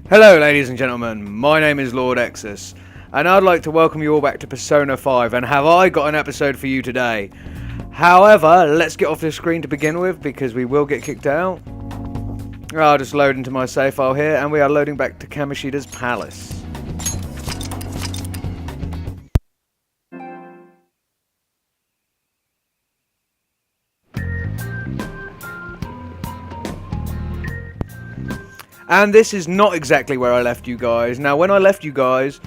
Hello ladies and gentlemen, my name is Lord Exus, and I'd like to welcome you all back to Persona 5, and have I got an episode for you today. However, let's get off the screen to begin with, because we will get kicked out. I'll just load into my save file here, and we are loading back to Kamoshida's palace. And this is not exactly where I left you guys. Now, when I left you guys,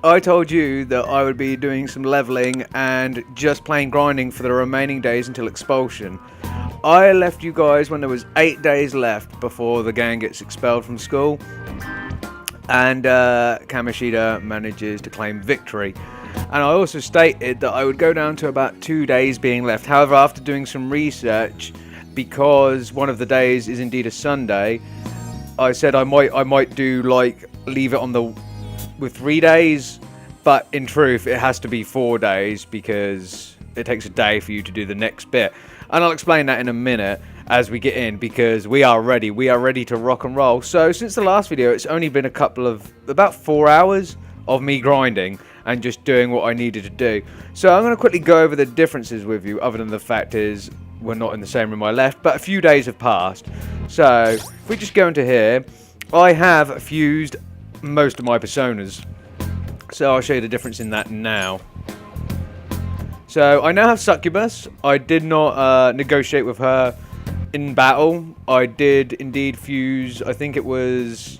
I told you that I would be doing some leveling and just plain grinding for the remaining days until expulsion. I left you guys when there was 8 days left before the gang gets expelled from school, and Kamoshida manages to claim victory. And I also stated that I would go down to about 2 days being left. However, after doing some research, because one of the days is indeed a Sunday, I said I might do like leave it on the with 3 days, but in truth it has to be 4 days because it takes a day for you to do the next bit. And I'll explain that in a minute as we get in, because we are ready to rock and roll. So since the last video, it's only been about 4 hours of me grinding and just doing what I needed to do. So I'm going to quickly go over the differences with you, other than the fact is we're not in the same room I left, but a few days have passed. So if we just go into here, I have fused most of my personas, so I'll show you the difference in that now. So I now have Succubus. I did not negotiate with her in battle. I did indeed fuse, I think it was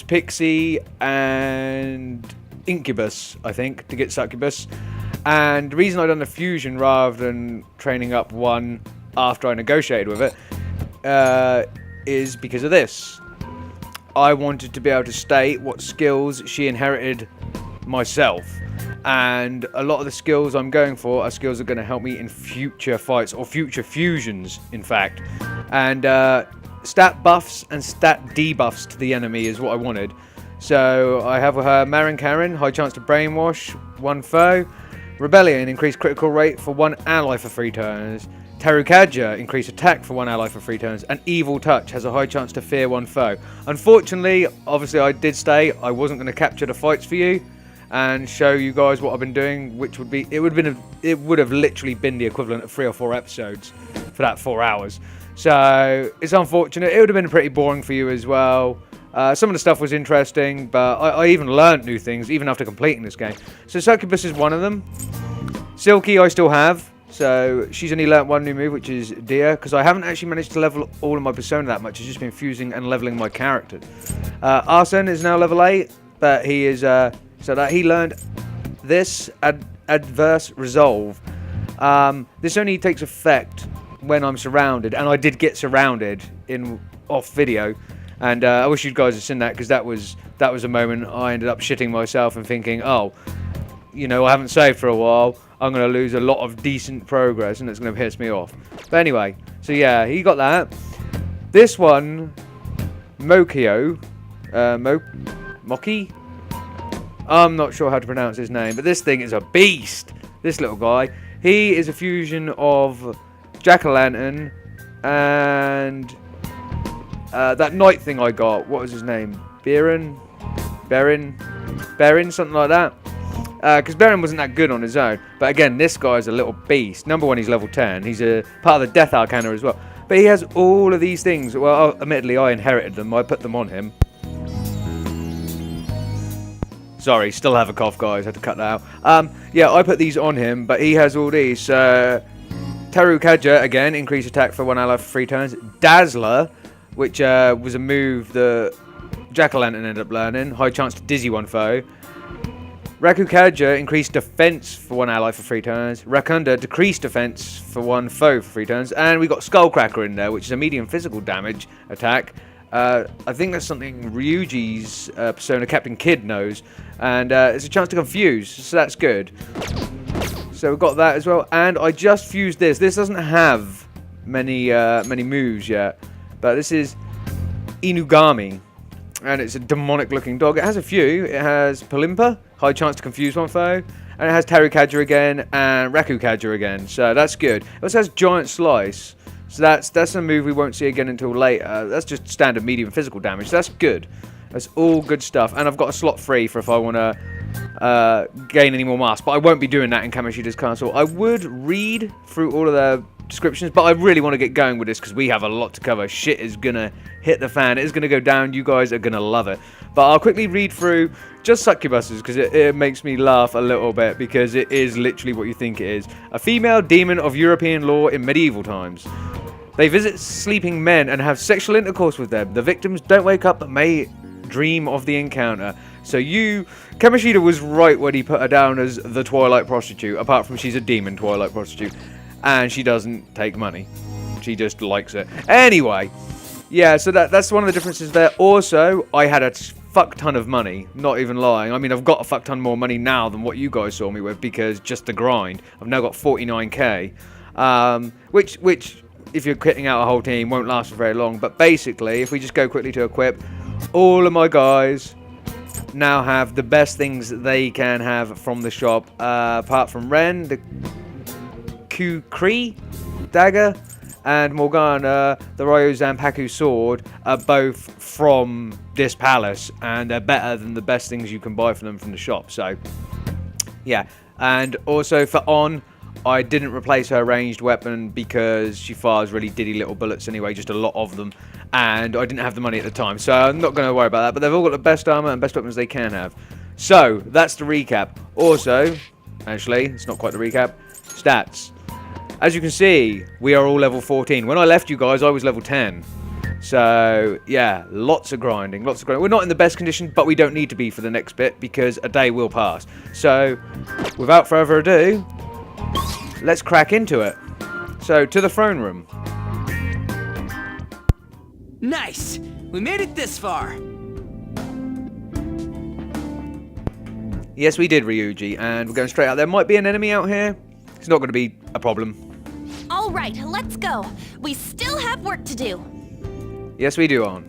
Pixie and Incubus, I think, to get Succubus. And the reason I done the fusion rather than training up one after I negotiated with it is because of this. I wanted to be able to state what skills she inherited myself. And a lot of the skills I'm going for are skills that are going to help me in future fights, or future fusions, in fact. And stat buffs and stat debuffs to the enemy is what I wanted. So I have with her Marin Karen, high chance to brainwash one foe. Rebellion, increased critical rate for one ally for 3 turns. Terukaja, increased attack for one ally for 3 turns. And Evil Touch has a high chance to fear one foe. Unfortunately, obviously I did say I wasn't going to capture the fights for you and show you guys what I've been doing, which would be, it would have literally been the equivalent of 3 or 4 episodes for that 4 hours. So it's unfortunate. It would have been pretty boring for you as well. Some of the stuff was interesting, but I even learned new things even after completing this game. So Succubus is one of them. Silky I still have, so she's only learnt one new move, which is Deer, because I haven't actually managed to level all of my persona that much. It's just been fusing and leveling my character. Arsene is now level 8, but he is so that he learned this adverse resolve. This only takes effect when I'm surrounded, and I did get surrounded in off video. And I wish you guys had seen that, because that was a moment I ended up shitting myself and thinking, oh, you know, I haven't saved for a while. I'm going to lose a lot of decent progress, and it's going to piss me off. But anyway, so yeah, he got that. This one, Mokio, Moki? I'm not sure how to pronounce his name, but this thing is a beast. This little guy. He is a fusion of Jack-o'-lantern and that knight thing I got. What was his name? Berin, something like that. Because Berin wasn't that good on his own. But again, this guy's a little beast. Number 1, he's level 10. He's a part of the Death Arcana as well. But he has all of these things. Well, admittedly, I inherited them. I put them on him. Sorry, still have a cough, guys. Had to cut that out. Yeah, I put these on him, but he has all these. Terukaja, again, increased attack for one ally for 3 turns. Dazzler, which was a move that Jack-o'-lantern ended up learning. High chance to dizzy one foe. Rakukaja, increased defense for one ally for 3 turns. Rakunda, decreased defense for one foe for 3 turns. And we got Skullcracker in there, which is a medium physical damage attack. I think that's something Ryuji's persona Captain Kid knows. And it's a chance to confuse, so that's good. So we've got that as well. And I just fused this. This doesn't have many moves yet. But this is Inugami. And it's a demonic looking dog. It has a few. It has Palimpa, high chance to confuse one foe. And it has Terukaja again and Rakukaja again. So that's good. It also has Giant Slice. So that's a move we won't see again until later. That's just standard medium physical damage. So that's good. That's all good stuff. And I've got a slot free for if I want to gain any more masks. But I won't be doing that in Kamoshida's castle. I would read through all of the descriptions, but I really want to get going with this because we have a lot to cover. Shit is going to hit the fan. It is going to go down. You guys are going to love it. But I'll quickly read through just succubuses because it makes me laugh a little bit because it is literally what you think it is. A female demon of European law in medieval times. They visit sleeping men and have sexual intercourse with them. The victims don't wake up but may dream of the encounter. So Kamoshida was right when he put her down as the Twilight prostitute, apart from she's a demon Twilight prostitute. And she doesn't take money. She just likes it. Anyway, yeah, so that's one of the differences there. Also, I had a fuck ton of money, not even lying. I mean, I've got a fuck ton more money now than what you guys saw me with because just the grind. I've now got 49k, which if you're kitting out a whole team won't last for very long. But basically, if we just go quickly to equip, all of my guys now have the best things that they can have from the shop, apart from Ren, the Kukri dagger, and Morgana, the Ryo Zanpaku sword, are both from this palace, and they're better than the best things you can buy from them from the shop. So, yeah. And also for On, I didn't replace her ranged weapon because she fires really diddy little bullets anyway, just a lot of them, and I didn't have the money at the time, so I'm not going to worry about that. But they've all got the best armor and best weapons they can have. So, that's the recap. Also, actually, it's not quite the recap, stats. As you can see, we are all level 14. When I left you guys, I was level 10. So, yeah, lots of grinding, lots of grinding. We're not in the best condition, but we don't need to be for the next bit because a day will pass. So, without further ado, let's crack into it. So, to the throne room. Nice! We made it this far! Yes, we did, Ryuji, and we're going straight out. There might be an enemy out here. It's not going to be a problem. All right, let's go. We still have work to do. Yes, we do, On.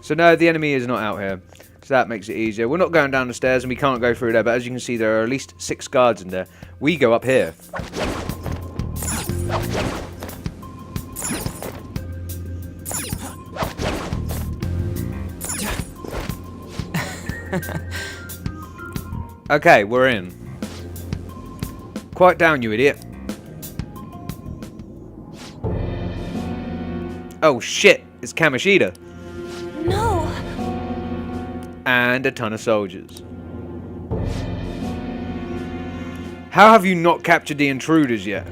So no, the enemy is not out here. So that makes it easier. We're not going down the stairs and we can't go through there, but as you can see, there are at least 6 guards in there. We go up here. Okay, we're in. Quiet down, you idiot. Oh shit, it's Kamoshida. No. And a ton of soldiers. How have you not captured the intruders yet?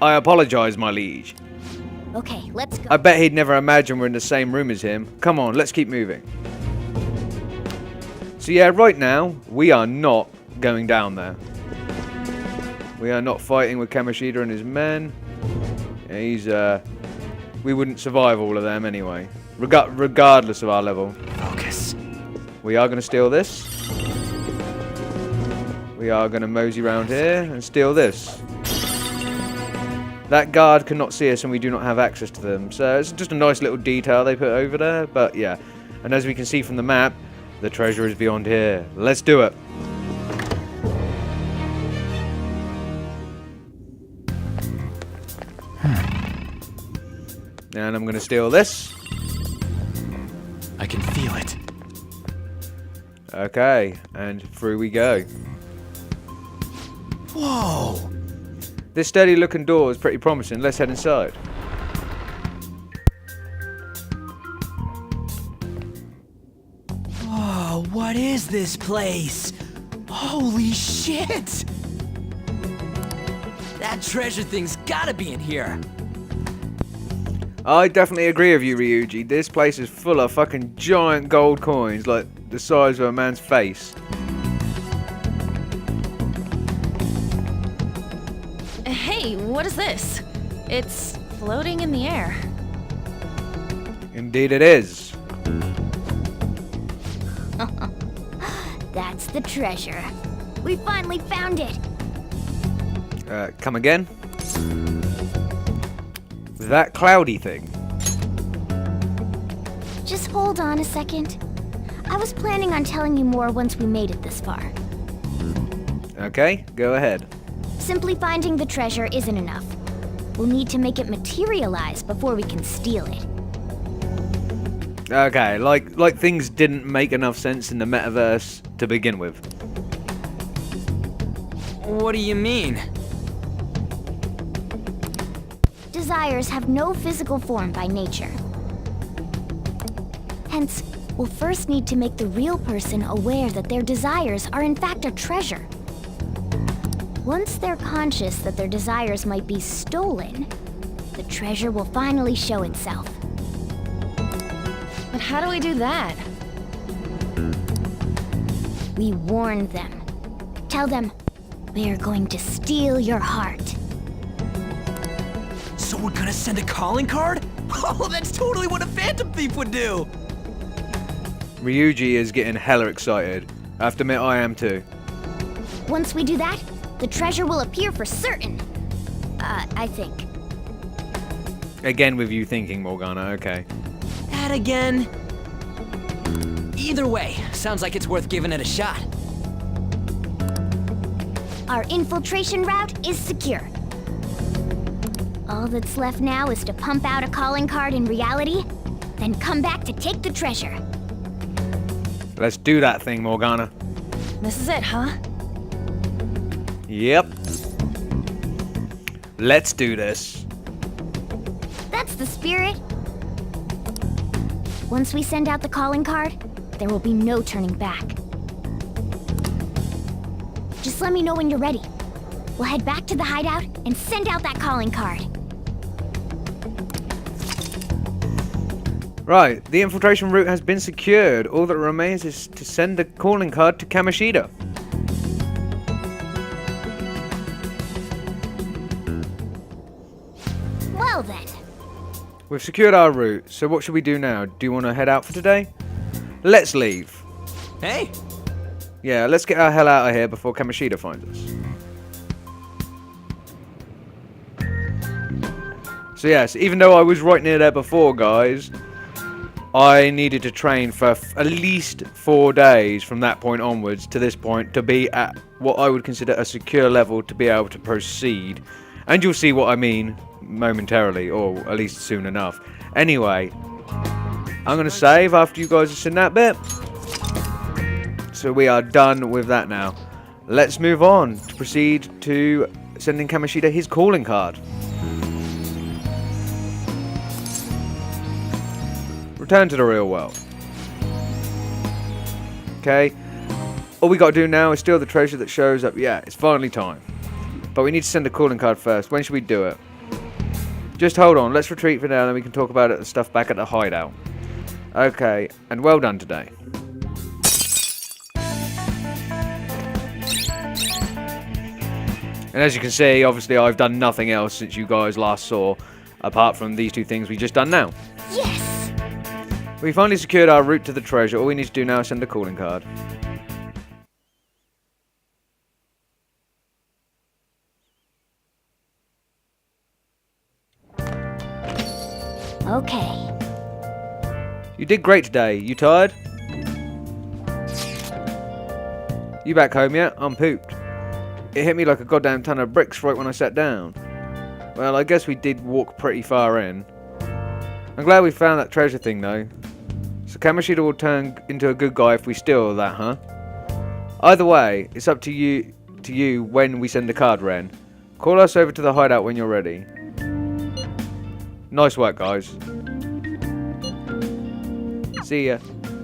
I apologize, my liege. Okay, let's go. I bet he'd never imagine we're in the same room as him. Come on, let's keep moving. So yeah, right now, we are not going down there. We are not fighting with Kamoshida and his men. Yeah, we wouldn't survive all of them anyway. Regardless of our level. Focus. We are going to steal this. We are going to mosey around here and steal this. That guard cannot see us and we do not have access to them. So it's just a nice little detail they put over there. But yeah. And as we can see from the map, the treasure is beyond here. Let's do it. And I'm going to steal this. I can feel it. Okay, and through we go. Whoa! This sturdy looking door is pretty promising. Let's head inside. Whoa, what is this place? Holy shit! That treasure thing's gotta be in here. I definitely agree with you, Ryuji. This place is full of fucking giant gold coins, like the size of a man's face. Hey, what is this? It's floating in the air. Indeed it is. That's the treasure. We finally found it. Come again? That cloudy thing. Just hold on a second. I was planning on telling you more once we made it this far. Okay, go ahead. Simply finding the treasure isn't enough. We'll need to make it materialize before we can steal it. Okay, like things didn't make enough sense in the metaverse to begin with. What do you mean? Desires have no physical form by nature. Hence, we'll first need to make the real person aware that their desires are in fact a treasure. Once they're conscious that their desires might be stolen, the treasure will finally show itself. But how do we do that? We warn them. Tell them, we're going to steal your heart. So we're gonna send a calling card? Oh, that's totally what a Phantom Thief would do! Ryuji is getting hella excited. I have to admit, I am too. Once we do that, the treasure will appear for certain. I think. Again with you thinking, Morgana, okay. That again? Either way, sounds like it's worth giving it a shot. Our infiltration route is secure. All that's left now is to pump out a calling card in reality, then come back to take the treasure. Let's do that thing, Morgana. This is it, huh? Yep. Let's do this. That's the spirit. Once we send out the calling card, there will be no turning back. Just let me know when you're ready. We'll head back to the hideout and send out that calling card. Right, the infiltration route has been secured. All that remains is to send a calling card to Kamoshida. Well then. We've secured our route, so what should we do now? Do you want to head out for today? Let's leave. Hey! Yeah, let's get our hell out of here before Kamoshida finds us. So yes, even though I was right near there before, guys, I needed to train for at least 4 days from that point onwards to this point to be at what I would consider a secure level to be able to proceed. And you'll see what I mean momentarily, or at least soon enough. Anyway, I'm going to save after you guys have seen that bit. So we are done with that now. Let's move on to proceed to sending Kamoshida his calling card. Return to the real world. Okay. All we got to do now is steal the treasure that shows up. Yeah, it's finally time. But we need to send a calling card first. When should we do it? Just hold on. Let's retreat for now, then we can talk about the stuff back at the hideout. Okay. And well done today. And as you can see, obviously I've done nothing else since you guys last saw, apart from these two things we just done now. Yes! We finally secured our route to the treasure. All we need to do now is send a calling card. Okay. You did great today. You tired? You back home yet? I'm pooped. It hit me like a goddamn ton of bricks right when I sat down. Well, I guess we did walk pretty far in. I'm glad we found that treasure thing, though. So Kamoshida will turn into a good guy if we steal that, huh? Either way, it's up to you when we send the card, Ren. Call us over to the hideout when you're ready. Nice work, guys. See ya.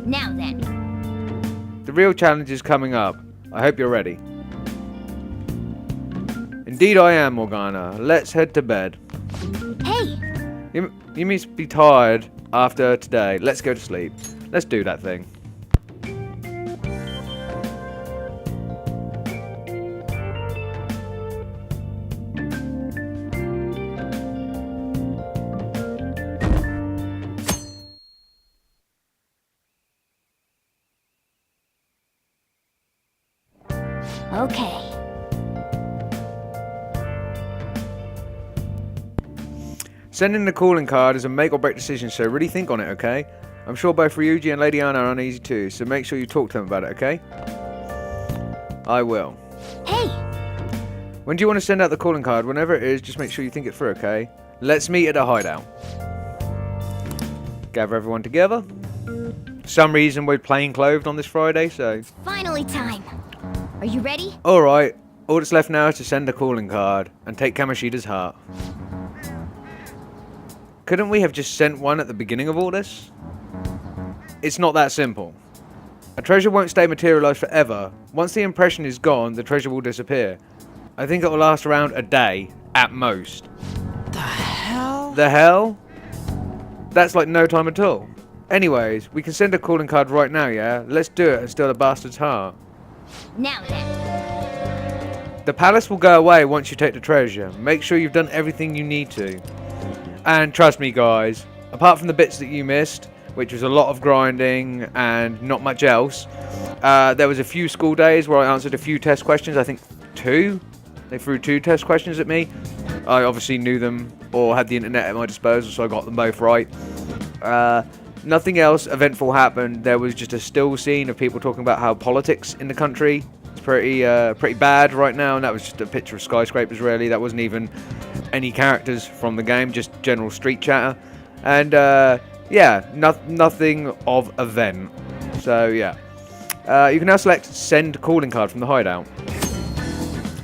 Now then. The real challenge is coming up. I hope you're ready. Indeed I am, Morgana. Let's head to bed. Hey! You must be tired after today. Let's go to sleep. Let's do that thing. Okay. Sending the calling card is a make or break decision, so really think on it, okay? I'm sure both Ryuji and Lady Anna are uneasy too, so make sure you talk to them about it, okay? I will. Hey! When do you want to send out the calling card? Whenever it is, just make sure you think it through, okay? Let's meet at a hideout. Gather everyone together. For some reason, we're plain clothed on this Friday, so... Finally time. Are you ready? Alright, all that's left now is to send a calling card and take Kamoshida's heart. Couldn't we have just sent one at the beginning of all this? It's not that simple. A treasure won't stay materialized forever. Once the impression is gone, the treasure will disappear. I think it will last around a day, at most. The hell? The hell? That's like no time at all. Anyways, we can send a calling card right now, yeah? Let's do it and steal the bastard's heart. Now then. The palace will go away once you take the treasure. Make sure you've done everything you need to. And trust me, guys, apart from the bits that you missed, which was a lot of grinding and not much else, there was a few school days where I answered a few test questions. I think 2. They threw 2 test questions at me. I obviously knew them or had the internet at my disposal, so I got them both right. Nothing else eventful happened. There was just a still scene of people talking about how politics in the country is pretty bad right now, and that was just a picture of skyscrapers, really. That wasn't even any characters from the game, just general street chatter. And yeah, nothing of event. So yeah, you can now select send calling card from the hideout.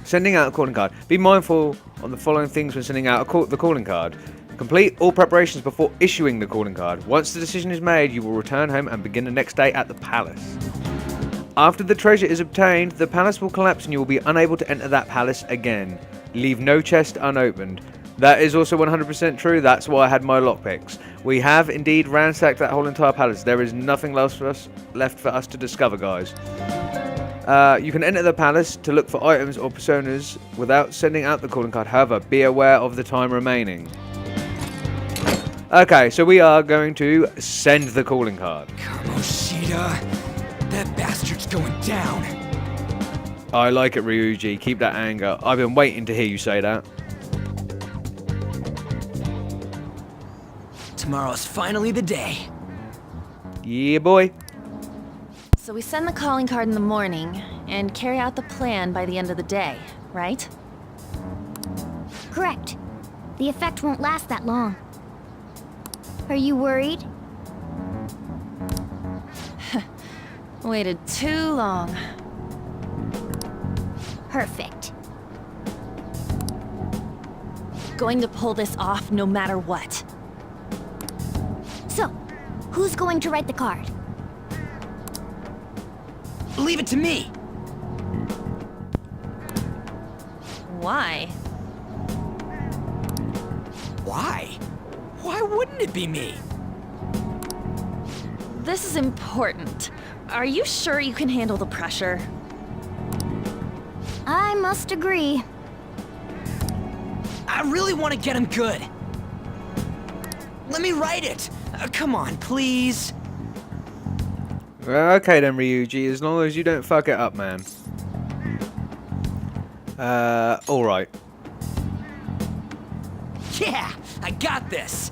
Sending out a calling card. Be mindful on the following things when sending out the calling card. Complete all preparations before issuing the calling card. Once the decision is made, you will return home and begin the next day at the palace. After the treasure is obtained, the palace will collapse and you will be unable to enter that palace again. Leave no chest unopened. That is also 100% true. That's why I had my lockpicks. We have indeed ransacked that whole entire palace. There is nothing else left for us to discover, guys. You can enter the palace to look for items or personas without sending out the calling card. However, be aware of the time remaining. Okay, so we are going to send the calling card. Kamoshida, that bastard's going down. I like it, Ryuji. Keep that anger. I've been waiting to hear you say that. Tomorrow's finally the day. Yeah, boy. So we send the calling card in the morning and carry out the plan by the end of the day, right? Correct. The effect won't last that long. Are you worried? Waited too long. Perfect. Going to pull this off no matter what. So, who's going to write the card? Leave it to me. Why? Why? Why wouldn't it be me? This is important. Are you sure you can handle the pressure? I must agree. I really want to get him good. Let me write it. Come on, please. Okay then, Ryuji, as long as you don't fuck it up, man. Alright. Yeah, I got this.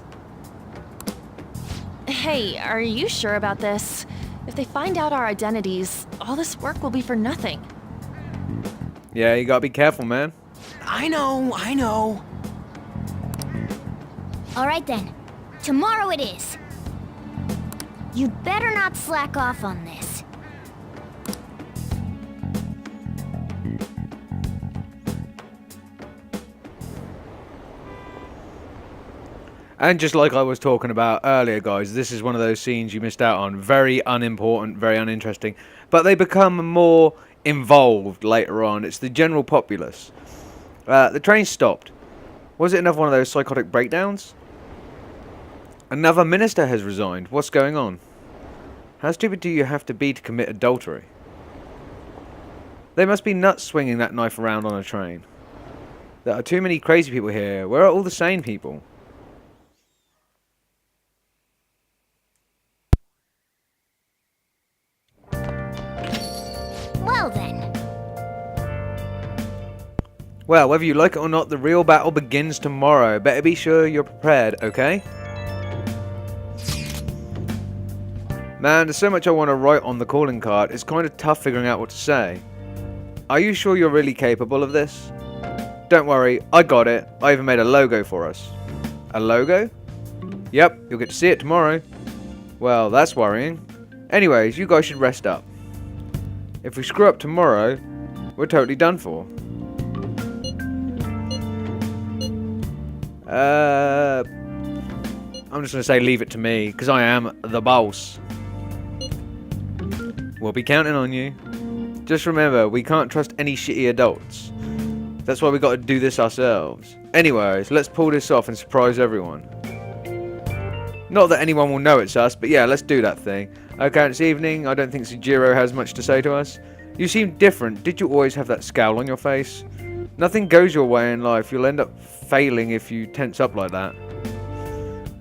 Hey, are you sure about this? If they find out our identities, all this work will be for nothing. Yeah, you gotta be careful, man. I know. All right then. Tomorrow it is. You'd better not slack off on this. And just like I was talking about earlier, guys, this is one of those scenes you missed out on. Very unimportant, very uninteresting. But they become more involved later on. It's the general populace. The train stopped. Was it another one of those psychotic breakdowns? Another minister has resigned. What's going on? How stupid do you have to be to commit adultery? They must be nuts swinging that knife around on a train. There are too many crazy people here. Where are all the sane people? Well then. Well, whether you like it or not, the real battle begins tomorrow. Better be sure you're prepared, okay? Man, there's so much I want to write on the calling card. It's kind of tough figuring out what to say. Are you sure you're really capable of this? Don't worry, I got it. I even made a logo for us. A logo? Yep, you'll get to see it tomorrow. Well, that's worrying. Anyways, you guys should rest up. If we screw up tomorrow, we're totally done for. I'm just going to say leave it to me, because I am the boss. We'll be counting on you. Just remember, we can't trust any shitty adults. That's why we got to do this ourselves. Anyways, let's pull this off and surprise everyone. Not that anyone will know it's us, but yeah, let's do that thing. Okay, it's evening. I don't think Sujiro has much to say to us. You seem different. Did you always have that scowl on your face? Nothing goes your way in life. You'll end up failing if you tense up like that.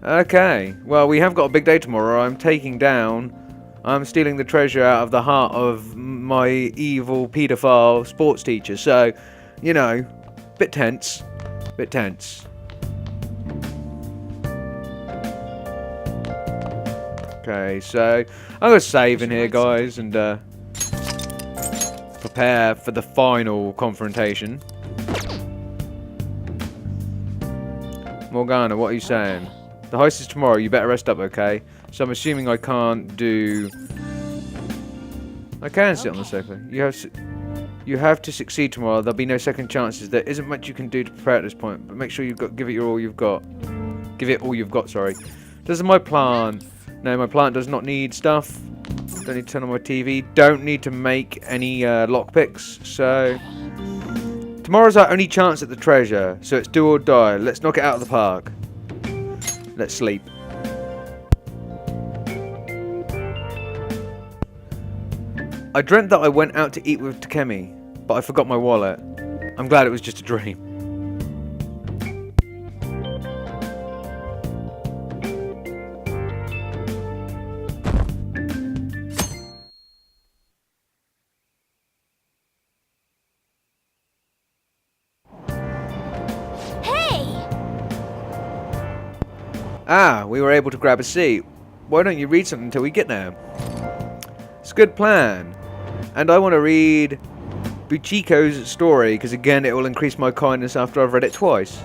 Okay, well, we have got a big day tomorrow. I'm stealing the treasure out of the heart of my evil paedophile sports teacher. So, you know, bit tense. Bit tense. Okay, so I'm going to save in here, guys, and prepare for the final confrontation. Morgana, what are you saying? The heist is tomorrow. You better rest up, okay? So I'm assuming I can't do... I can sit on the sofa. You have to succeed tomorrow. There'll be no second chances. There isn't much you can do to prepare at this point, but make sure give it all you've got. Give it all you've got, sorry. This is my plan. No, my plant does not need stuff. Don't need to turn on my TV. Don't need to make any lockpicks. So tomorrow's our only chance at the treasure. So it's do or die. Let's knock it out of the park. Let's sleep. I dreamt that I went out to eat with Takemi, but I forgot my wallet. I'm glad it was just a dream. Ah, we were able to grab a seat. Why don't you read something until we get there? It's a good plan. And I want to read Buchiko's story, because again, it will increase my kindness after I've read it twice.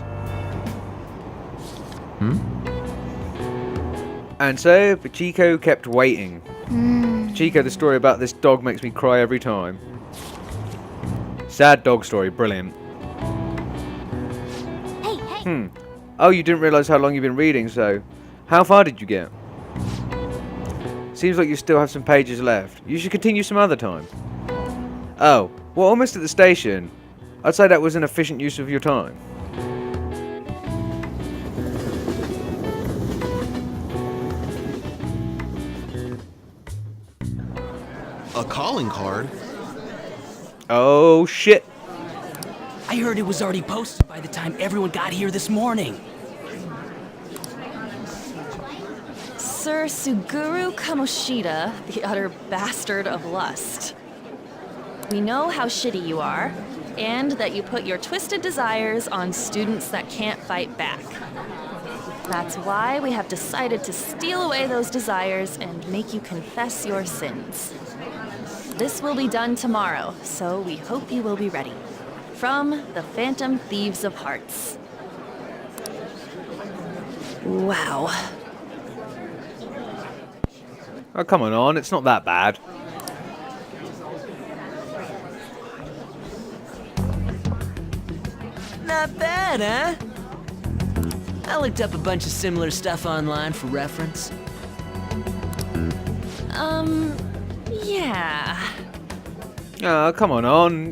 And so, Buchiko kept waiting. Buchiko, the story about this dog makes me cry every time. Sad dog story, brilliant. Hey. Oh, you didn't realize how long you've been reading, so how far did you get? Seems like you still have some pages left. You should continue some other time. Oh, we're almost at the station. I'd say that was an efficient use of your time. A calling card? Oh, shit. I heard it was already posted by the time everyone got here this morning. Sir Suguru Kamoshida, the utter bastard of lust. We know how shitty you are, and that you put your twisted desires on students that can't fight back. That's why we have decided to steal away those desires and make you confess your sins. This will be done tomorrow, so we hope you will be ready. From the Phantom Thieves of Hearts. Wow. Oh, come on, it's not that bad. Not bad, huh? I looked up a bunch of similar stuff online for reference. Yeah. Oh, come on.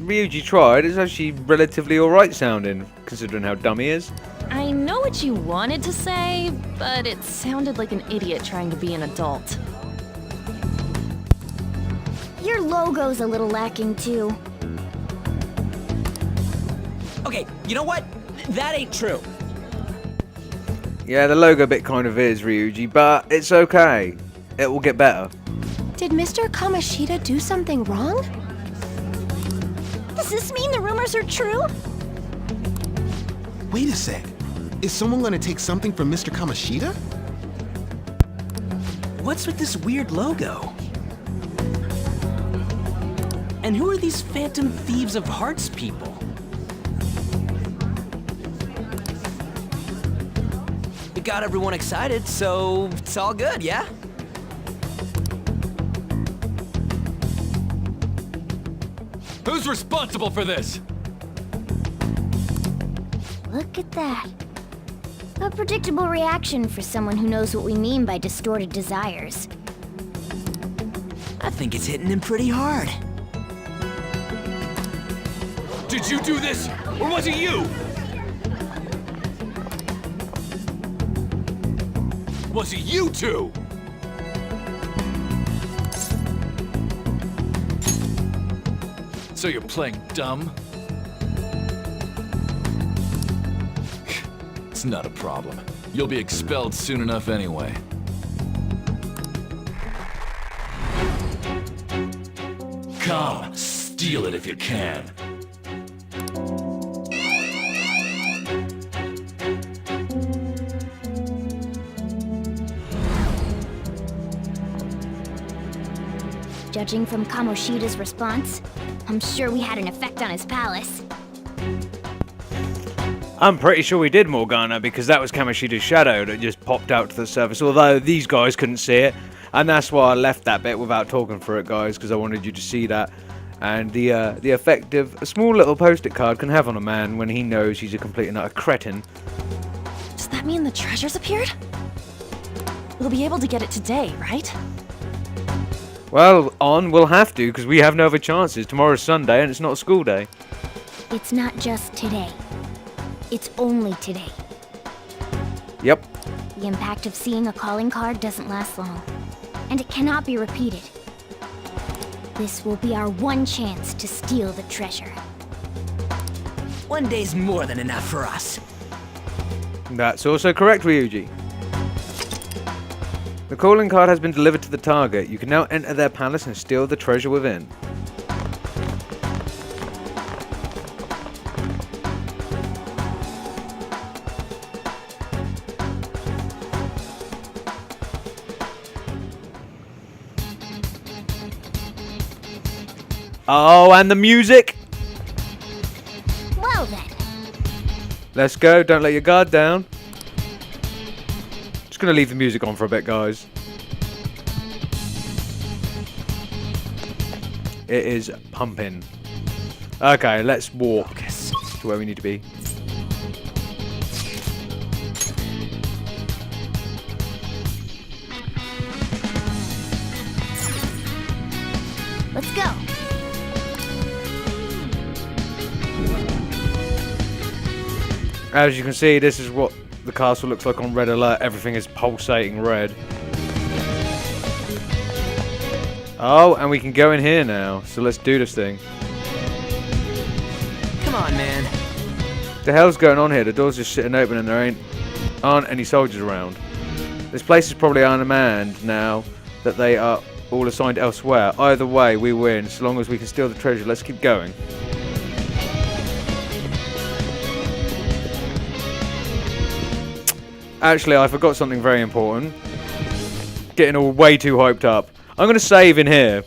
Ryuji tried. It's actually relatively alright sounding, considering how dumb he is. I know what you wanted to say, but it sounded like an idiot trying to be an adult. Your logo's a little lacking too. Okay, you know what? That ain't true. Yeah, the logo bit kind of is, Ryuji, but it's okay. It will get better. Did Mr. Kamoshida do something wrong? Does this mean the rumors are true? Wait a sec. Is someone gonna take something from Mr. Kamoshida? What's with this weird logo? And who are these Phantom Thieves of Hearts people? got everyone excited, so it's all good, yeah? Who's responsible for this? Look at that. A predictable reaction for someone who knows what we mean by distorted desires. I think it's hitting him pretty hard. Did you do this, or was it you? Was it you two? So you're playing dumb? It's not a problem. You'll be expelled soon enough anyway. Come, steal it if you can. Judging from Kamoshida's response, I'm sure we had an effect on his palace. I'm pretty sure we did, Morgana, because that was Kamoshida's shadow that just popped out to the surface, although these guys couldn't see it. And that's why I left that bit without talking for it, guys, because I wanted you to see that. And the effect of a small little post-it card can have on a man when he knows he's a complete and utter cretin. Does that mean the treasure's appeared? We'll be able to get it today, right? Well, we'll have to, because we have no other chances. Tomorrow's Sunday, and it's not a school day. It's not just today. It's only today. Yep. The impact of seeing a calling card doesn't last long, and it cannot be repeated. This will be our one chance to steal the treasure. One day's more than enough for us. That's also correct, Ryuji. The calling card has been delivered to the target. You can now enter their palace and steal the treasure within. Oh, and the music! Well then, Let's go, don't let your guard down. Just gonna leave the music on for a bit, guys. It is pumping. Okay, let's walk to where we need to be. let's go. As you can see, this is what the castle looks like on red alert. Everything is pulsating red. Oh, and we can go in here now. So let's do this thing. Come on, man. The hell's going on here? The door's just sitting open and there aren't any soldiers around. This place is probably unmanned now that they are all assigned elsewhere. Either way, we win. So long as we can steal the treasure, let's keep going. Actually, I forgot something very important. Getting all way too hyped up. I'm going to save in here.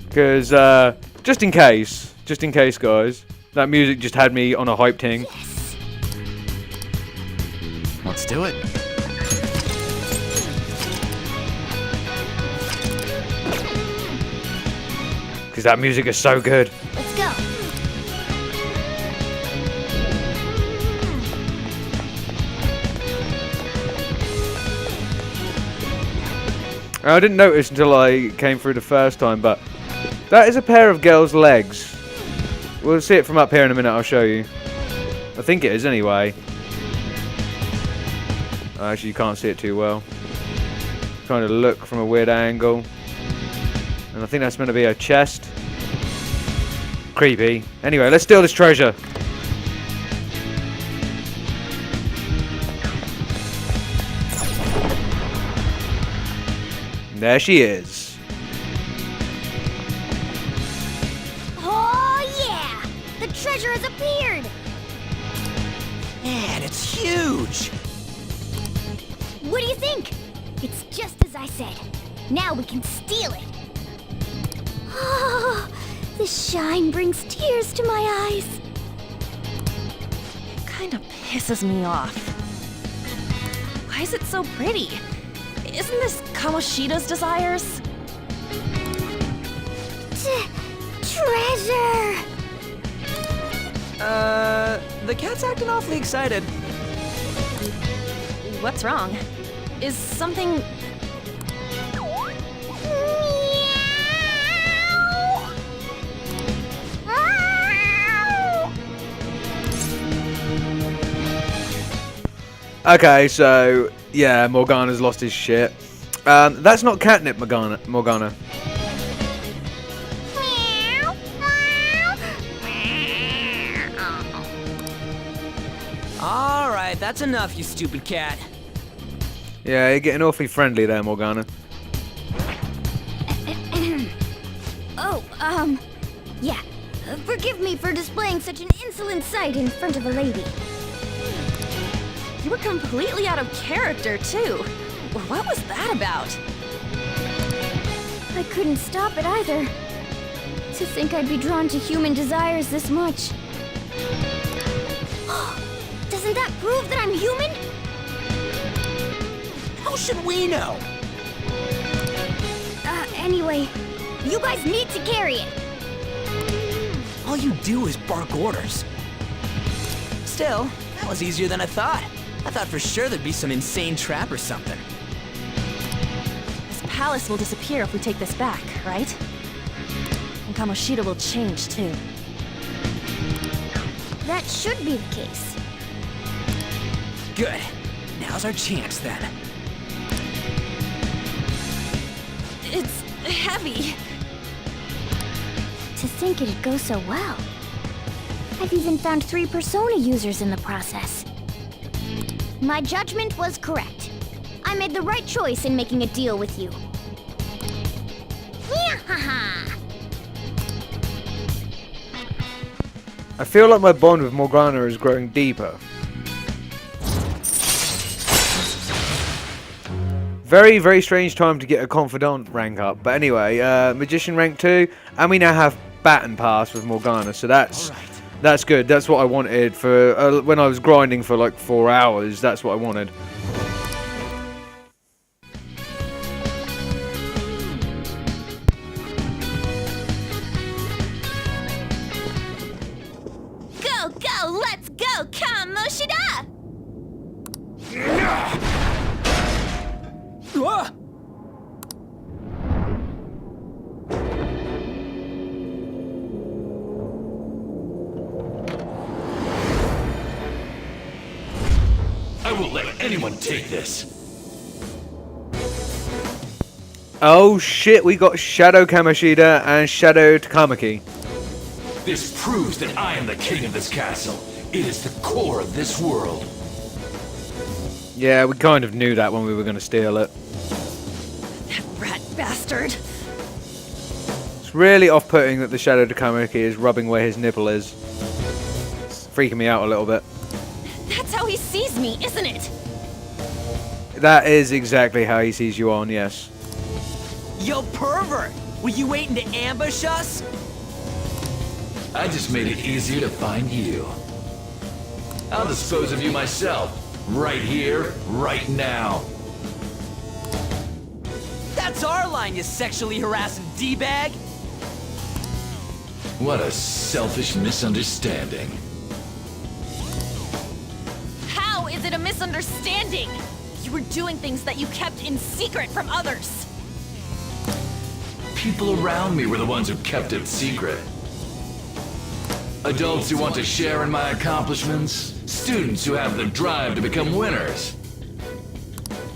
Because, just in case, guys. That music just had me on a hype ting. Let's do it. Because that music is so good. Let's go. I didn't notice until I came through the first time, but that is a pair of girls' legs. We'll see it from up here in a minute, I'll show you. I think it is anyway. Actually, you can't see it too well. Trying to look from a weird angle. And I think that's meant to be her chest. Creepy. Anyway, let's steal this treasure. There she is. Oh yeah! The treasure has appeared! Man, it's huge. What do you think? It's just as I said. Now we can steal it. Oh, the shine brings tears to my eyes. It kind of pisses me off. Why is it so pretty? Isn't this Kamoshida's desires? Treasure! The cat's acting awfully excited. What's wrong? Is something... Okay, so yeah, Morgana's lost his shit. That's not catnip, Morgana. Alright, that's enough, you stupid cat. Yeah, you're getting awfully friendly there, Morgana. Oh, yeah. Forgive me for displaying such an insolent sight in front of a lady. You were completely out of character, too. What was that about? I couldn't stop it either. To think I'd be drawn to human desires this much. Doesn't that prove that I'm human? How should we know? Anyway, you guys need to carry it. All you do is bark orders. Still, that was easier than I thought. I thought for sure there'd be some insane trap or something. This palace will disappear if we take this back, right? And Kamoshida will change, too. That should be the case. Good. Now's our chance, then. It's heavy. To think it'd go so well. I've even found 3 Persona users in the process. My judgment was correct. I made the right choice in making a deal with you. Yahaha! I feel like my bond with Morgana is growing deeper. Very, very strange time to get a confidant rank up. But anyway, Magician rank 2, and we now have Baton Pass with Morgana, so that's good. That's what I wanted for when I was grinding for like 4 hours. That's what I wanted. Go, go, let's go, Kamoshida! Ah! I won't let anyone take this. Oh shit, we got Shadow Kamoshida and Shadow Takamaki. This proves that I am the king of this castle. It is the core of this world. Yeah, we kind of knew that when we were going to steal it. That rat bastard! It's really off-putting that the Shadow Takamaki is rubbing where his nipple is. It's freaking me out a little bit. That's how he sees me, isn't it? That is exactly how he sees you on, yes. Yo, pervert! Were you waiting to ambush us? I just made it easier to find you. I'll dispose of you myself. Right here, right now. That's our line, you sexually harassing D-bag! What a selfish misunderstanding. How is it a misunderstanding? You were doing things that you kept in secret from others. People around me were the ones who kept it secret. Adults who want to share in my accomplishments. Students who have the drive to become winners.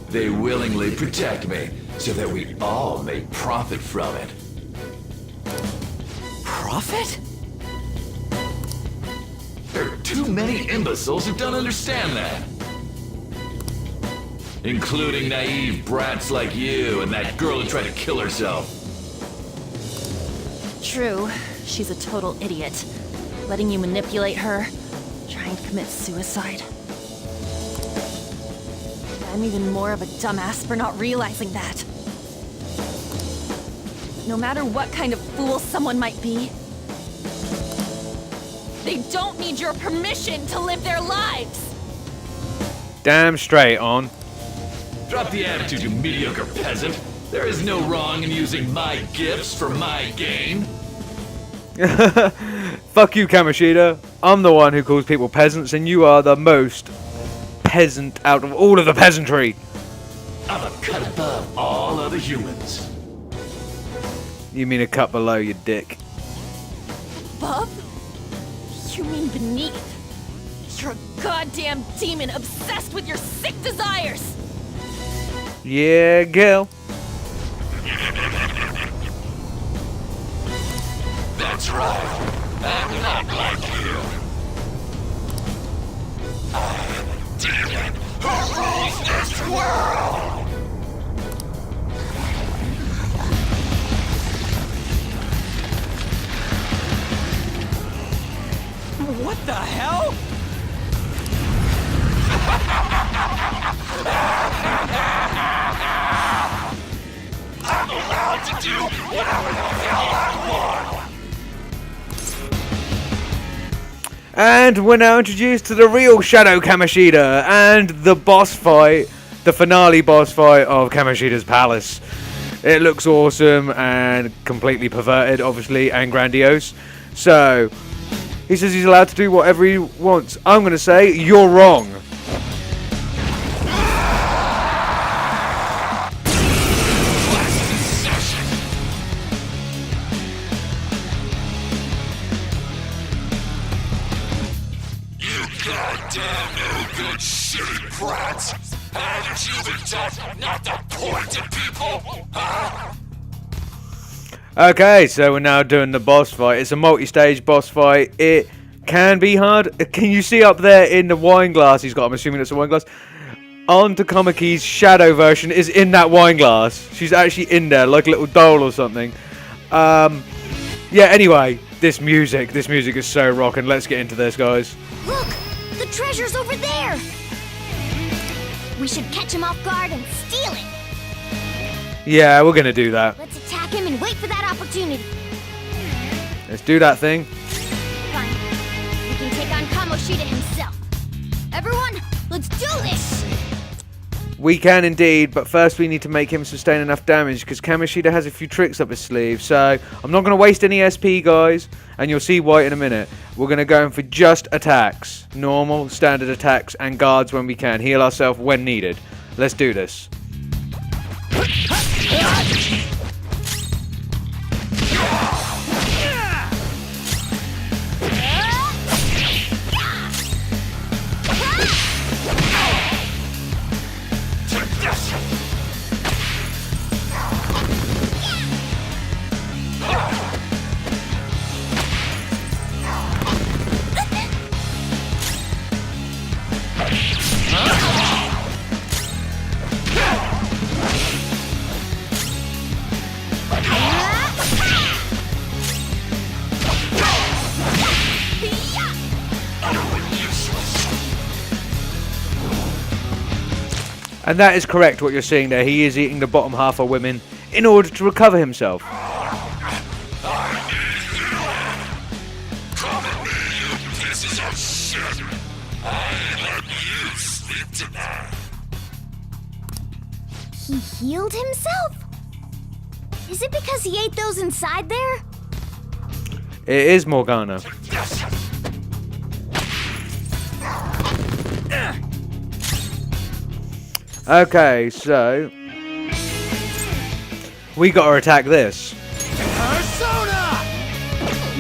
They willingly protect me so that we all may profit from it. Profit? There are too many imbeciles who don't understand that. Including naive brats like you and that girl who tried to kill herself. True, she's a total idiot. Letting you manipulate her, trying to commit suicide. I'm even more of a dumbass for not realizing that. No matter what kind of fool someone might be, they don't need your permission to live their lives! Damn straight on. Drop the attitude, you mediocre peasant. There is no wrong in using my gifts for my gain. Fuck you, Kamoshida. I'm the one who calls people peasants, and you are the most peasant out of all of the peasantry. I'm a cut above all other humans. You mean a cut below, you dick. Above? You mean beneath? You're a goddamn demon obsessed with your sick desires! Yeah, girl. That's right. I'm not like you. I'm a demon who rules this world! What the hell? I'm allowed to do whatever the hell I want! And we're now introduced to the real Shadow Kamoshida and the boss fight, the finale boss fight of Kamoshida's palace. It looks awesome and completely perverted, obviously, and grandiose. So, he says he's allowed to do whatever he wants. I'm going to say, you're wrong. You goddamn no good shitty brats! Haven't you been taught not to point at people? Huh? Okay, so we're now doing the boss fight. It's a multi-stage boss fight. It can be hard. Can you see up there in the wine glass he's got? I'm assuming it's a wine glass. Aunt Takamoki's shadow version is in that wine glass. She's actually in there, like a little doll or something. Yeah, anyway, this music is so rocking. Let's get into this, guys. Look! The treasure's over there! We should catch him off guard and steal it! Yeah, we're gonna do that. Let's attack him and wait for that opportunity. Let's do that thing. Fine. We can take on Kamoshida himself. Everyone, let's do this! We can indeed, but first we need to make him sustain enough damage because Kamoshida has a few tricks up his sleeve. So I'm not going to waste any SP, guys, and you'll see why in a minute. We're going to go in for just attacks. Normal, standard attacks, and guards when we can. Heal ourselves when needed. Let's do this. And that is correct what you're seeing there. He is eating the bottom half of women in order to recover himself. Come at me, you pieces of shit! I let you sleep tonight! He healed himself? Is it because he ate those inside there? It is Morgana. Okay, so we gotta attack this.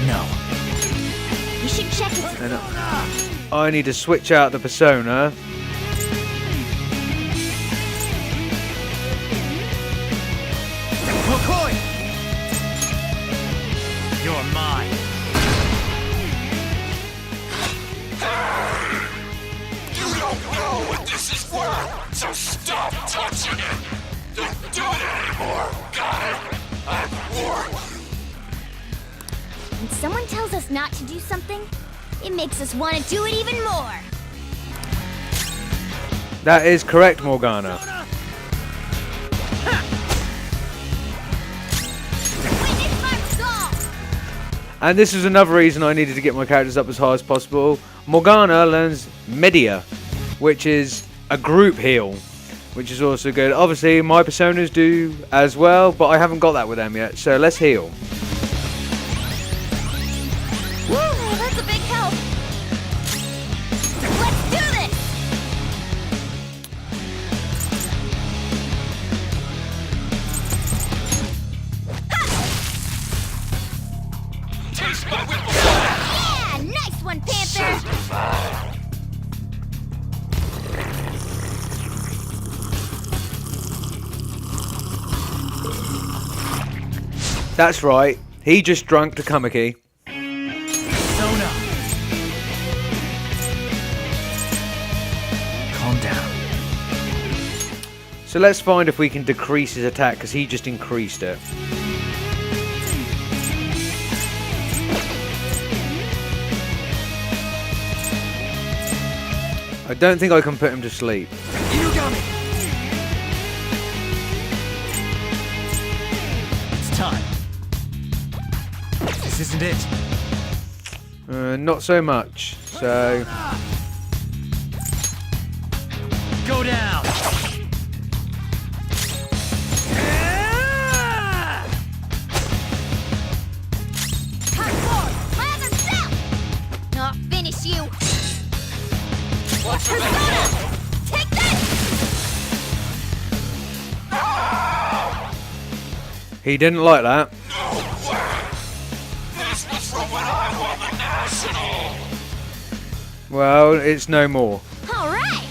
No. We should check it. And I need to switch out the persona. McCoy! You're mine. You don't know what this is worth, so stop touching it! Don't do it anymore, got it? I've warned you. When someone tells us not to do something, it makes us want to do it even more. That is correct, Morgana. And this is another reason I needed to get my characters up as high as possible. Morgana learns Media, which is a group heal. which is also good. Obviously, my personas do as well, but I haven't got that with them yet. So let's heal. Woo, that's a big help. Let's do this! Yeah, nice one, Panther! That's right. He just drunk to Kamiki. Persona. Calm down. So let's find if we can decrease his attack, because he just increased it. I don't think I can put him to sleep. Inugami. It's time. This isn't it. Not so much. So Go down. Hardcore! My other self! I'll finish you! Persona! Take this! he didn't like that. Well, it's no more. All right!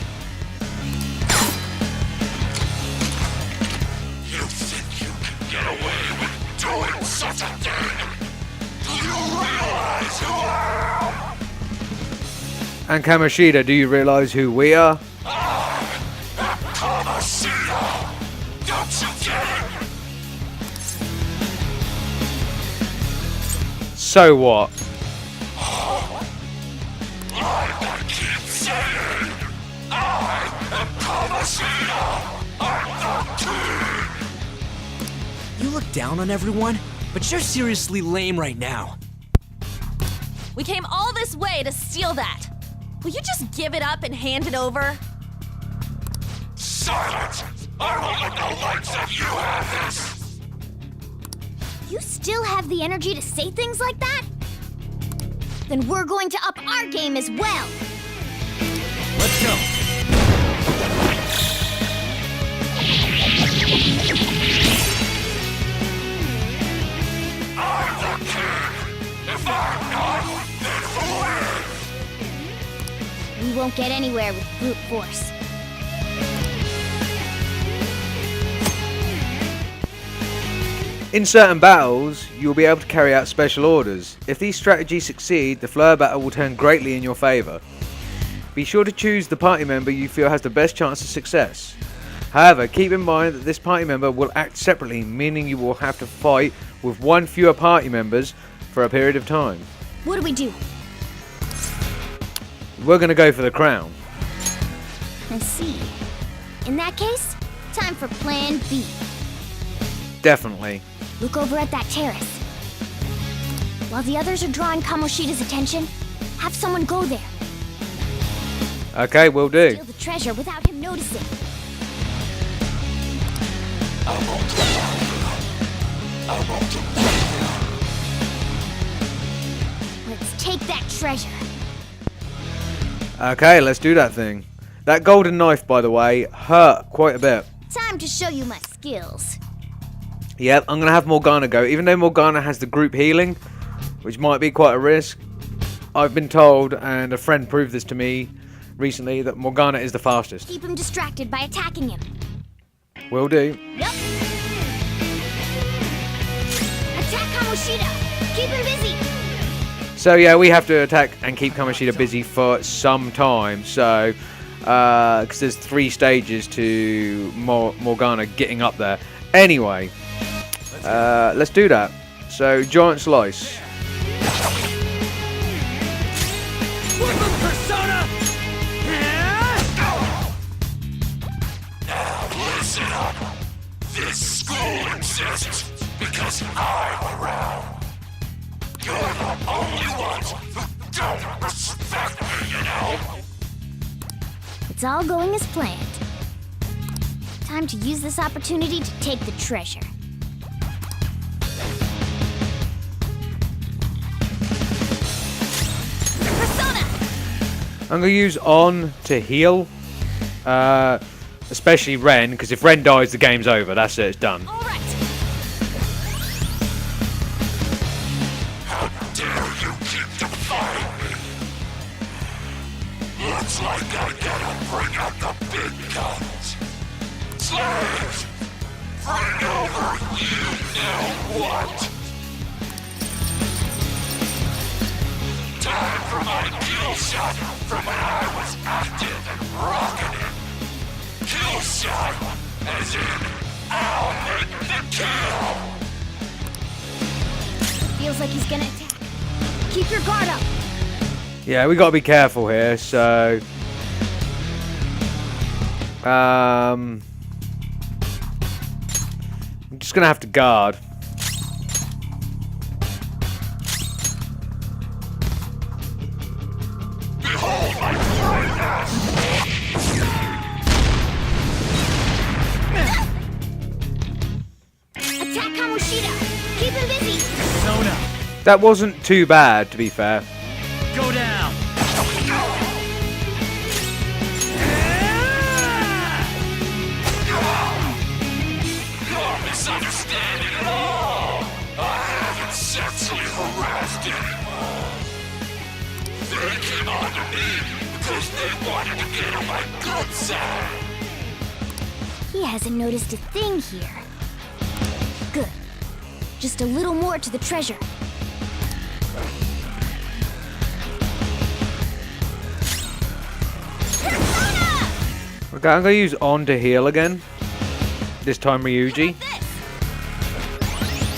You think you can get away with doing such a thing? Do you realize who I am? And Kamoshida, do you realize who we are? Kamoshida! Don't you get it? So what? Like I keep saying, I am Kamoshida! I'm the king! You look down on everyone, but you're seriously lame right now. We came all this way to steal that. Will you just give it up and hand it over? Silence! I won't let the likes of you have this! You still have the energy to say things like that? Then we're going to up our game as well! Let's go. I'm the king! If I'm not, then who is? We won't get anywhere with brute force. In certain battles, you'll be able to carry out special orders. If these strategies succeed, the flow of battle will turn greatly in your favour. Be sure to choose the party member you feel has the best chance of success. However, keep in mind that this party member will act separately, meaning you will have to fight with one fewer party members for a period of time. What do we do? We're going to go for the crown. I see. In that case, time for Plan B. Definitely. Look over at that terrace. While the others are drawing Kamoshida's attention, have someone go there. Okay, will do. Steal the treasure without him noticing. Let's take that treasure. Okay, let's do that thing. That golden knife, by the way, hurt quite a bit. Time to show you my skills. Yep, I'm going to have Morgana go. Even though Morgana has the group healing, which might be quite a risk, I've been told, and a friend proved this to me recently, that Morgana is the fastest. Keep him distracted by attacking him. Will do. Yep. Attack Kamoshida! Keep him busy! So yeah, we have to attack and keep Kamoshida busy for some time. So, because there's 3 stages to Morgana getting up there. Anyway, let's do that. So, giant slice. Weapon Persona! Now listen up. This school exists because I'm around. You're the only ones who don't respect me, you know? It's all going as planned. Time to use this opportunity to take the treasure. Persona! I'm gonna use on to heal. Especially Ren, because if Ren dies, the game's over. That's it, it's done. All right. How dare you keep defying me? Looks like I gotta bring out the big guns. Slaves! Bring over you know what? Time for my kill shot from when I was active and rocking it. Kill shot, as in, I'll make the kill! Feels like he's gonna attack. Keep your guard up. Yeah, we gotta be careful here, so... I'm just gonna have to guard. Behold my greatness! Attack Kamoshida. Keep him busy. Persona, That wasn't too bad, to be fair. go down. You're misunderstanding it all! I haven't sexually harassed anyone. They came on to me because they wanted to get on my good side. He hasn't noticed a thing here. Good. Just a little more to the treasure. Okay, I'm gonna use on to heal again. This time Ryuji.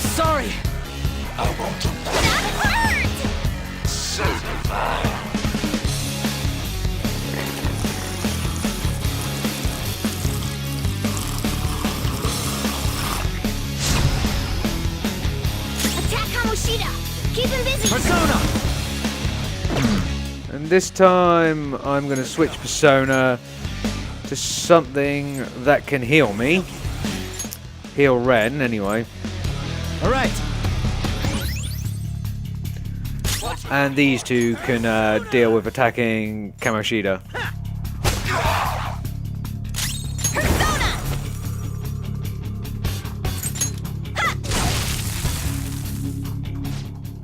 Sorry. I want to so divine. Attack Kamoshida. Keep him busy. Persona. And this time I'm gonna switch persona to something that can heal me. Heal Ren, anyway. All right. And these two can deal with attacking Kamoshida. Persona.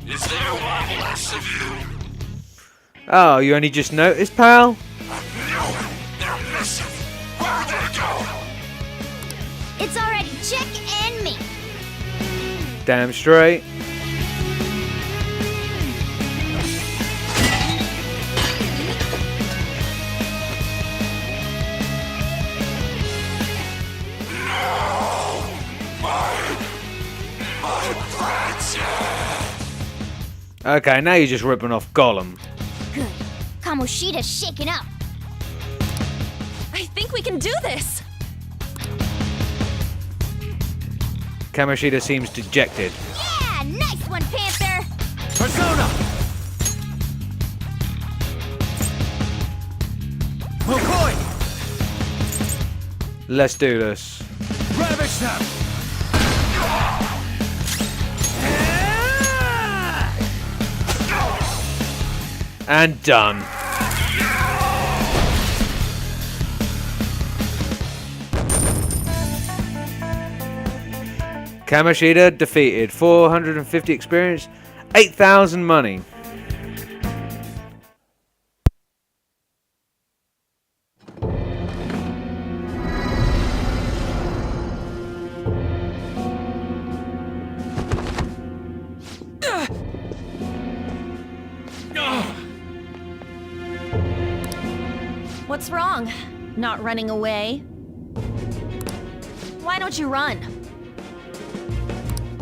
Is there one less of you? Oh, you only just noticed, pal? No, they're missing. Where'd they go? It's already Chick and me. Damn straight. My princess. Okay, now you're just ripping off Gollum. Good. Kamoshida's shaken up. I think we can do this. Kamoshida seems dejected. Yeah, nice one, Panther. Persona. Mokoi. Let's do this. Ravage them. And done. Kamoshida defeated. 450 experience, 8,000 money. What's wrong? Not running away? Why don't you run?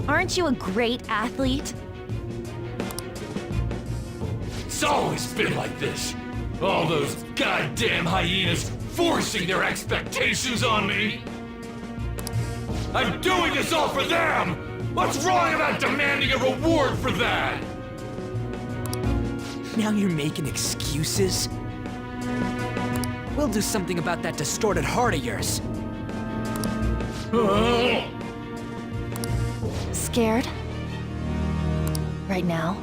Aren't you a great athlete? It's always been like this. All those goddamn hyenas forcing their expectations on me. I'm doing this all for them! What's wrong about demanding a reward for that? Now you're making excuses? We'll do something about that distorted heart of yours. Scared? Right now,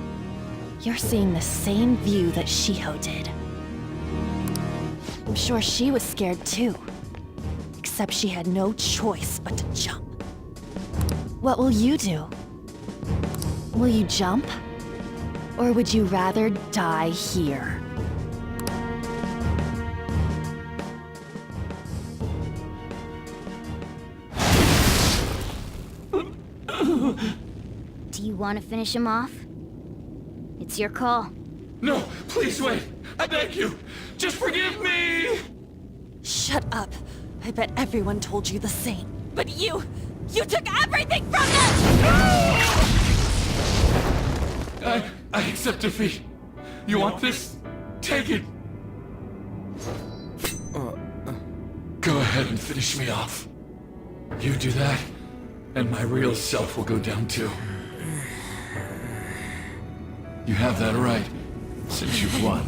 you're seeing the same view that Shiho did. I'm sure she was scared too. Except she had no choice but to jump. What will you do? Will you jump? Or would you rather die here? Do you want to finish him off? It's your call. No, please wait. I beg you. Just forgive me. Shut up. I bet everyone told you the same. But you took everything from them! I accept defeat. You want this? Take it. Go ahead and finish me off. You do that, and my real self will go down too. You have that right, since you've won.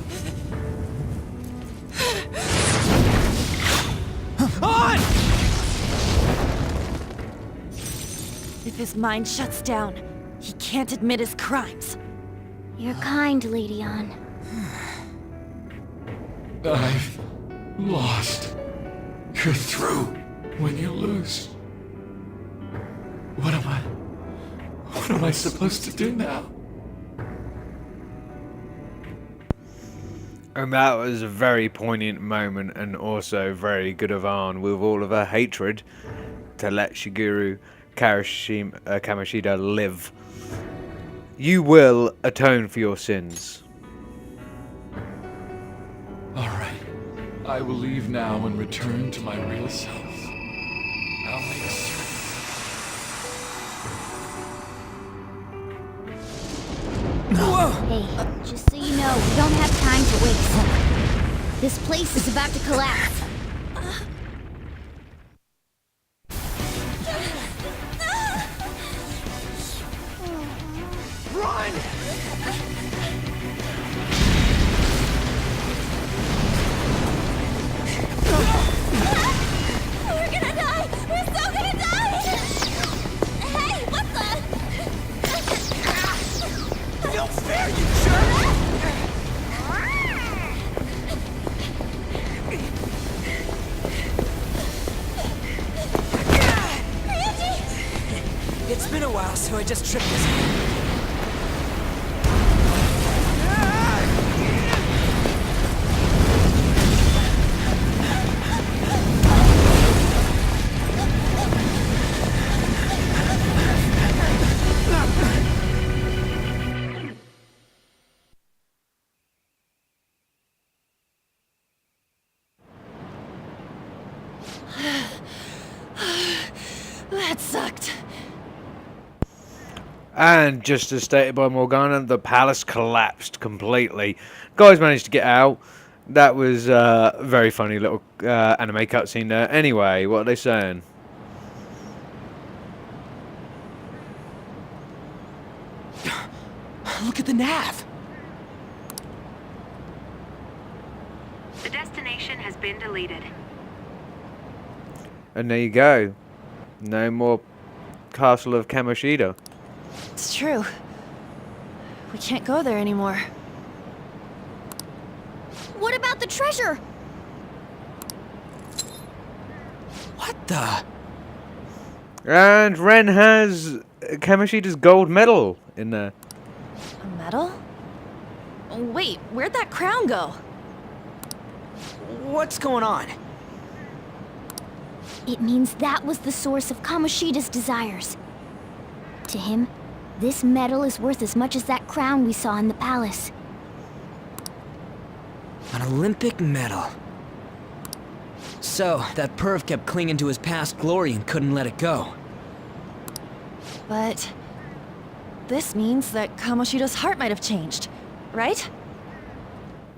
On! If his mind shuts down, he can't admit his crimes. You're kind, Lady An. I've lost. You're through when you lose. What am I supposed to do now? And that was a very poignant moment, and also very good of Arn, with all of her hatred, to let Shigeru Kamoshida live. You will atone for your sins. Alright. I will leave now and return to my real self. I'll make certain. Hey, just so you know, we don't have time to waste. This place is about to collapse. We're gonna die! We're so gonna die! Hey, what the? No fair, you jerk! It's been a while, so I just tripped this. That sucked. And just as stated by Morgana, the palace collapsed completely. Guys managed to get out. That was a very funny little anime cutscene there. Anyway, what are they saying? Look at the nav. The destination has been deleted. And there you go. No more Castle of Kamoshida. It's true. We can't go there anymore. What about the treasure? What the? And Ren has Kamoshida's gold medal in there. A medal? Wait, where'd that crown go? What's going on? It means that was the source of Kamoshida's desires. To him, this medal is worth as much as that crown we saw in the palace. An Olympic medal. So, that PERV kept clinging to his past glory and couldn't let it go. But this means that Kamoshida's heart might have changed, right?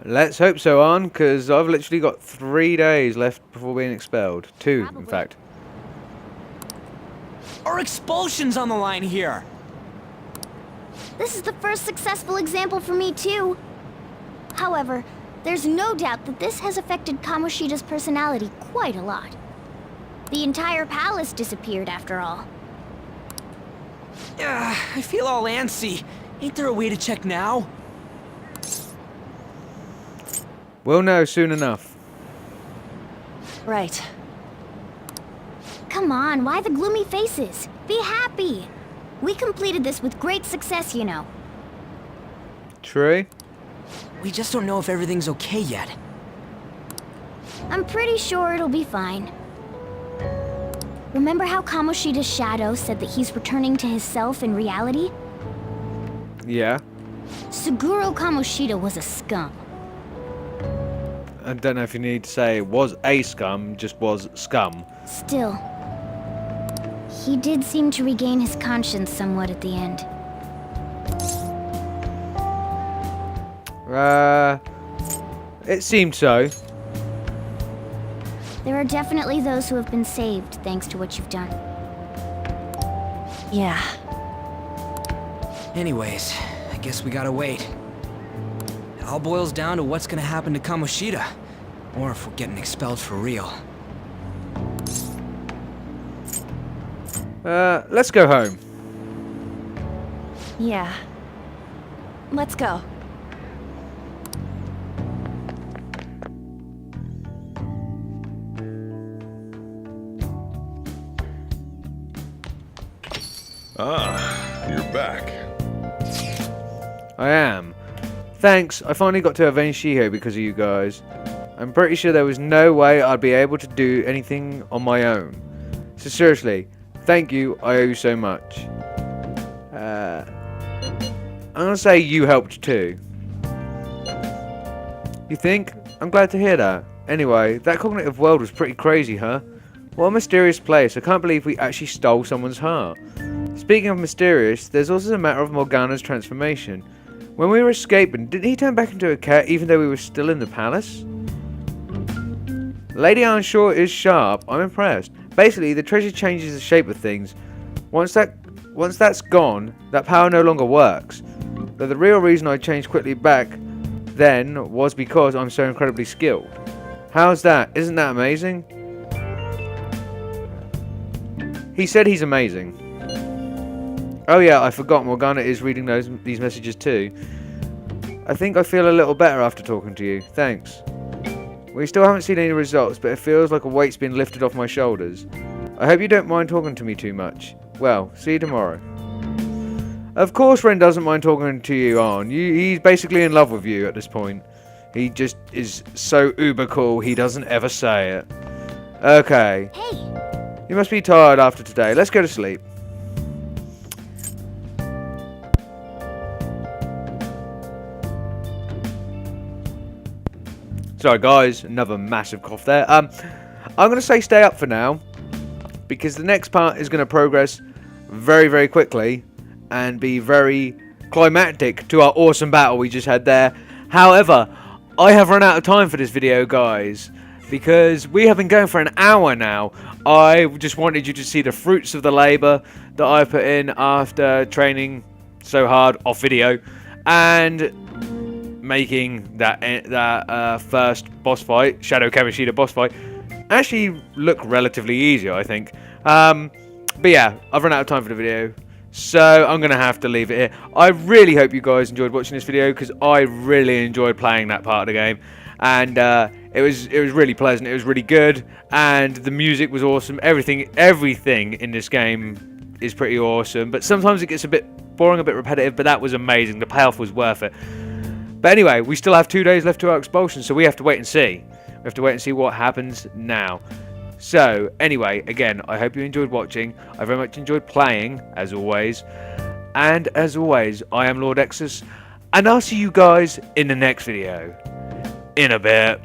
Let's hope so, Arn, because I've literally got 3 days left before being expelled. 2, in Probably. fact. Our expulsion's on the line here. This is the first successful example for me, too. However, there's no doubt that this has affected Kamoshida's personality quite a lot. The entire palace disappeared after all. I feel all antsy. Ain't there a way to check now? We'll know soon enough. Right. Come on, why the gloomy faces? Be happy! We completed this with great success, you know. True. We just don't know if everything's okay yet. I'm pretty sure it'll be fine. Remember how Kamoshida's shadow said that he's returning to his self in reality? Yeah. Suguru Kamoshida was a scum. I don't know if you need to say was a scum, just was scum. Still, he did seem to regain his conscience somewhat at the end. It seemed so. There are definitely those who have been saved thanks to what you've done. Yeah. Anyways, I guess we gotta wait. It all boils down to what's gonna happen to Kamoshida, or if we're getting expelled for real. Let's go home. Yeah. Let's go. Ah, you're back. I am. Thanks, I finally got to avenge Shiho because of you guys. I'm pretty sure there was no way I'd be able to do anything on my own. So seriously, thank you, I owe you so much. I'm gonna say you helped too. You think? I'm glad to hear that. Anyway, that cognitive world was pretty crazy, huh? What a mysterious place. I can't believe we actually stole someone's heart. Speaking of mysterious, there's also the matter of Morgana's transformation. When we were escaping, didn't he turn back into a cat even though we were still in the palace? Lady Arnshaw is sharp. I'm impressed. Basically, the treasure changes the shape of things. Once that's gone, that power no longer works. But the real reason I changed quickly back then was because I'm so incredibly skilled. How's that? Isn't that amazing? He said he's amazing. Oh yeah, I forgot Morgana is reading these messages too. I think I feel a little better after talking to you. Thanks. We still haven't seen any results, but it feels like a weight's been lifted off my shoulders. I hope you don't mind talking to me too much. Well, see you tomorrow. Of course Ren doesn't mind talking to you, Arn. He's basically in love with you at this point. He just is so uber cool, he doesn't ever say it. Okay. Hey! You must be tired after today. Let's go to sleep. Sorry guys, another massive cough there. I'm going to say stay up for now, because the next part is going to progress very, very quickly and be very climactic to our awesome battle we just had there. However, I have run out of time for this video, guys, because we have been going for an hour now. I just wanted you to see the fruits of the labour that I put in after training so hard off video and making that first boss fight, Shadow Kamoshida boss fight, actually look relatively easier, I think. But yeah, I've run out of time for the video, so I'm going to have to leave it here. I really hope you guys enjoyed watching this video, because I really enjoyed playing that part of the game. And it was really pleasant, it was really good, and the music was awesome. Everything in this game is pretty awesome, but sometimes it gets a bit boring, a bit repetitive, but that was amazing. The payoff was worth it. But anyway, we still have 2 days left to our expulsion, so we have to wait and see. We have to wait and see what happens now. So, anyway, again, I hope you enjoyed watching. I very much enjoyed playing, as always. And as always, I am Lord Exus, and I'll see you guys in the next video. In a bit.